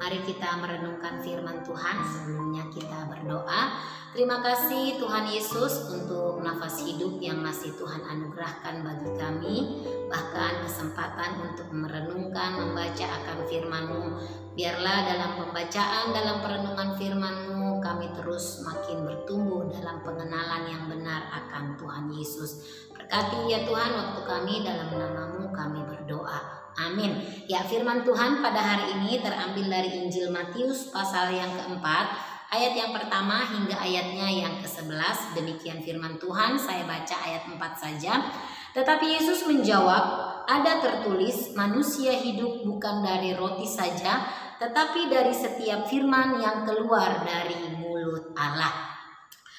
Mari kita merenungkan firman Tuhan. Sebelumnya kita berdoa. Terima kasih Tuhan Yesus untuk nafas hidup yang masih Tuhan anugerahkan bagi kami, bahkan kesempatan untuk merenungkan, membaca akan firman-Mu. Biarlah dalam pembacaan, dalam perenungan firman-Mu, kami terus makin bertumbuh dalam pengenalan yang benar akan Tuhan Yesus. Berkati ya Tuhan waktu kami, dalam nama-Mu kami berdoa. Amin. Ya, firman Tuhan pada hari ini terambil dari Injil Matius pasal yang keempat, ayat yang pertama hingga ayatnya yang ke-11. Demikian firman Tuhan, saya baca ayat 4 saja. Tetapi Yesus menjawab, ada tertulis, manusia hidup bukan dari roti saja, tetapi dari setiap firman yang keluar dari mulut Allah.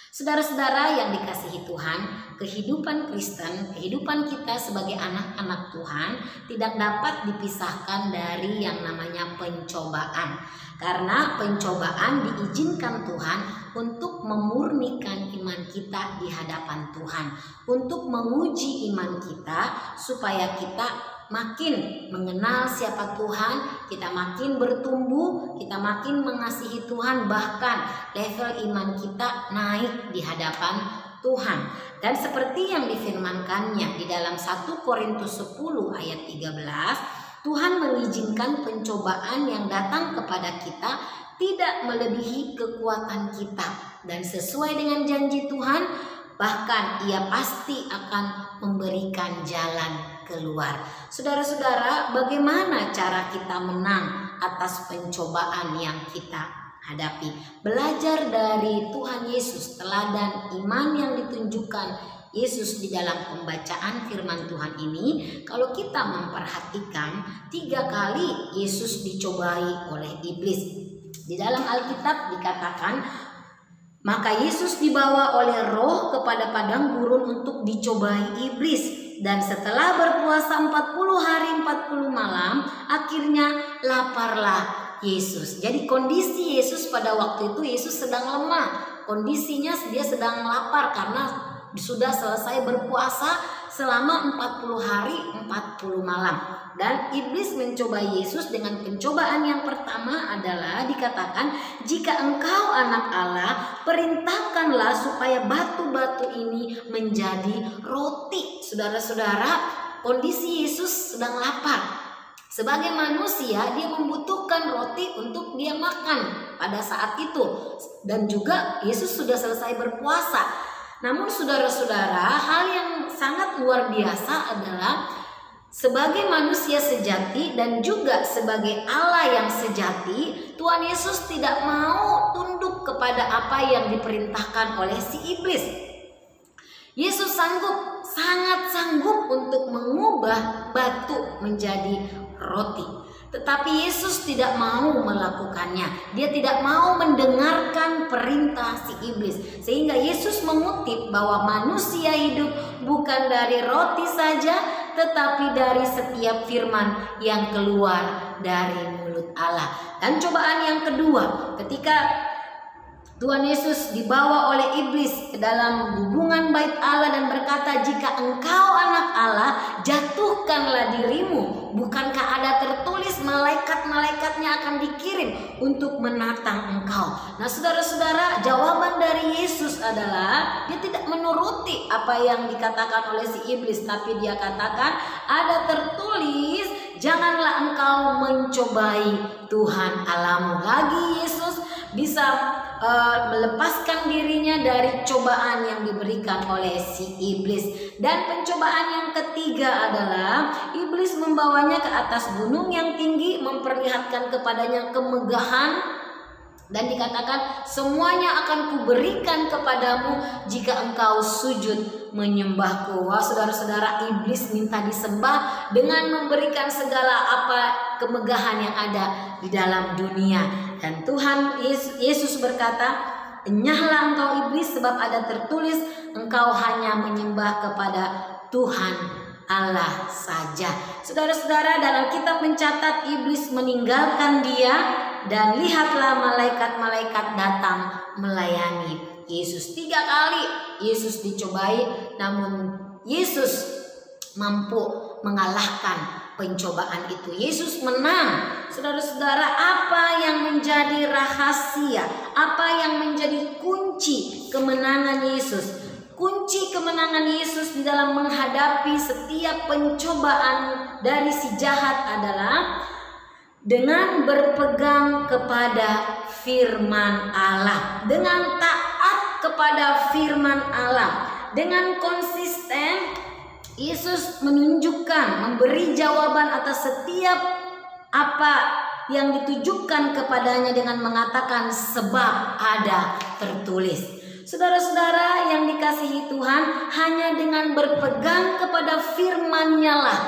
Saudara-saudara yang dikasihi Tuhan, kehidupan Kristen, kehidupan kita sebagai anak-anak Tuhan tidak dapat dipisahkan dari yang namanya pencobaan. Karena pencobaan diizinkan Tuhan untuk memurnikan iman kita di hadapan Tuhan, untuk menguji iman kita supaya kita makin mengenal siapa Tuhan, kita makin bertumbuh, kita makin mengasihi Tuhan, bahkan level iman kita naik di hadapan Tuhan. Dan seperti yang difirmankannya di dalam 1 Korintus 10 ayat 13, Tuhan mengizinkan pencobaan yang datang kepada kita tidak melebihi kekuatan kita, dan sesuai dengan janji Tuhan, bahkan Ia pasti akan memberikan jalan keluar. Saudara-saudara, bagaimana cara kita menang atas pencobaan yang kita hadapi? Belajar dari Tuhan Yesus, teladan iman yang ditunjukkan Yesus di dalam pembacaan firman Tuhan ini. Kalau kita memperhatikan, 3 kali Yesus dicobai oleh iblis. Di dalam Alkitab dikatakan, maka Yesus dibawa oleh Roh kepada padang gurun untuk dicobai iblis. Dan setelah berpuasa 40 hari 40 malam, akhirnya laparlah Yesus. Jadi kondisi Yesus pada waktu itu, Yesus sedang lemah. Kondisinya dia sedang lapar karena sudah selesai berpuasa selama 40 hari 40 malam. Dan iblis mencoba Yesus dengan pencobaan yang pertama adalah dikatakan, jika engkau anak Allah, perintahkanlah supaya batu-batu ini menjadi roti. Saudara-saudara, kondisi Yesus sedang lapar. Sebagai manusia, dia membutuhkan roti untuk dia makan pada saat itu. Dan juga Yesus sudah selesai berpuasa. Namun saudara-saudara, hal yang sangat luar biasa adalah sebagai manusia sejati dan juga sebagai Allah yang sejati, Tuhan Yesus tidak mau tunduk kepada apa yang diperintahkan oleh si iblis. Yesus sangat sanggup untuk mengubah batu menjadi roti. Tetapi Yesus tidak mau melakukannya. Dia tidak mau mendengarkan perintah si iblis. Sehingga Yesus mengutip bahwa manusia hidup bukan dari roti saja, tetapi dari setiap firman yang keluar dari mulut Allah. Dan cobaan yang kedua, ketika Tuhan Yesus dibawa oleh iblis ke dalam hubungan bait Allah dan berkata, jika engkau anak Allah, jatuhkanlah dirimu. Bukankah ada tertulis malaikat-malaikatnya akan dikirim untuk menatang engkau? Nah saudara-saudara, jawaban dari Yesus adalah dia tidak menuruti apa yang dikatakan oleh si iblis, tapi dia katakan ada tertulis, janganlah engkau mencobai Tuhan Allahmu. Lagi Yesus bisa melepaskan dirinya dari cobaan yang diberikan oleh si iblis. Dan pencobaan yang ketiga adalah iblis membawanya ke atas gunung yang tinggi, memperlihatkan kepadanya kemegahan, dan dikatakan semuanya akan kuberikan kepadamu jika engkau sujud menyembahku. Wah saudara-saudara, iblis minta disembah dengan memberikan segala apa kemegahan yang ada di dalam dunia. Dan Tuhan Yesus berkata, enyahlah engkau iblis, sebab ada tertulis, engkau hanya menyembah kepada Tuhan Allah saja. Saudara-saudara, dalam kitab mencatat iblis meninggalkan dia, dan lihatlah malaikat-malaikat datang melayani Yesus. 3 kali Yesus dicobai, namun Yesus mampu mengalahkan pencobaan itu. Yesus menang. Saudara-saudara, apa yang menjadi rahasia, apa yang menjadi kunci kemenangan Yesus? Kunci kemenangan Yesus di dalam menghadapi setiap pencobaan dari si jahat adalah dengan berpegang kepada firman Allah, dengan taat kepada firman Allah, dengan konsisten. Yesus menunjukkan, memberi jawaban atas setiap apa yang ditujukan kepadanya dengan mengatakan sebab ada tertulis. Saudara-saudara yang dikasihi Tuhan, hanya dengan berpegang kepada firman-Nya lah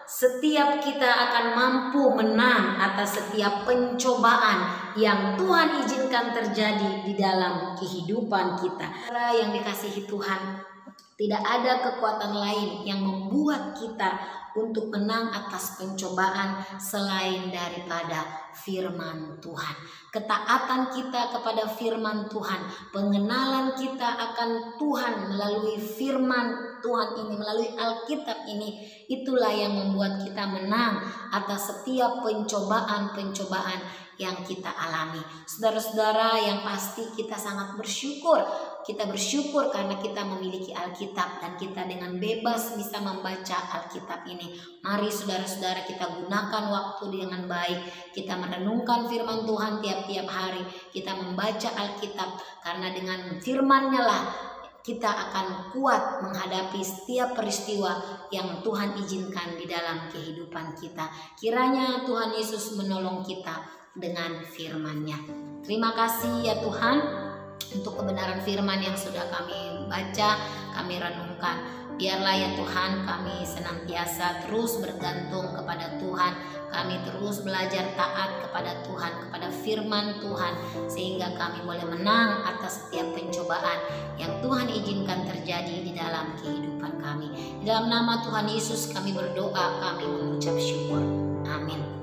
setiap kita akan mampu menang atas setiap pencobaan yang Tuhan izinkan terjadi di dalam kehidupan kita. Saudara yang dikasihi Tuhan, tidak ada kekuatan lain yang membuat kita untuk menang atas pencobaan selain daripada firman Tuhan. Ketaatan kita kepada firman Tuhan, pengenalan kita akan Tuhan melalui firman Tuhan ini, melalui Alkitab ini, itulah yang membuat kita menang atas setiap pencobaan-pencobaan yang kita alami. Saudara-saudara yang pasti kita sangat bersyukur. Kita bersyukur karena kita memiliki Alkitab dan kita dengan bebas bisa membaca Alkitab ini. Mari saudara-saudara kita gunakan waktu dengan baik. Kita merenungkan firman Tuhan tiap-tiap hari. Kita membaca Alkitab karena dengan firman-Nya lah kita akan kuat menghadapi setiap peristiwa yang Tuhan izinkan di dalam kehidupan kita. Kiranya Tuhan Yesus menolong kita dengan firman-Nya. Terima kasih ya Tuhan untuk kebenaran firman yang sudah kami baca, kami renungkan. Biarlah ya Tuhan kami senantiasa terus bergantung kepada Tuhan. Kami terus belajar taat kepada Tuhan, kepada firman Tuhan, sehingga kami boleh menang atas setiap pencobaan yang Tuhan izinkan terjadi di dalam kehidupan kami. Di dalam nama Tuhan Yesus kami berdoa, kami mengucap syukur. Amin.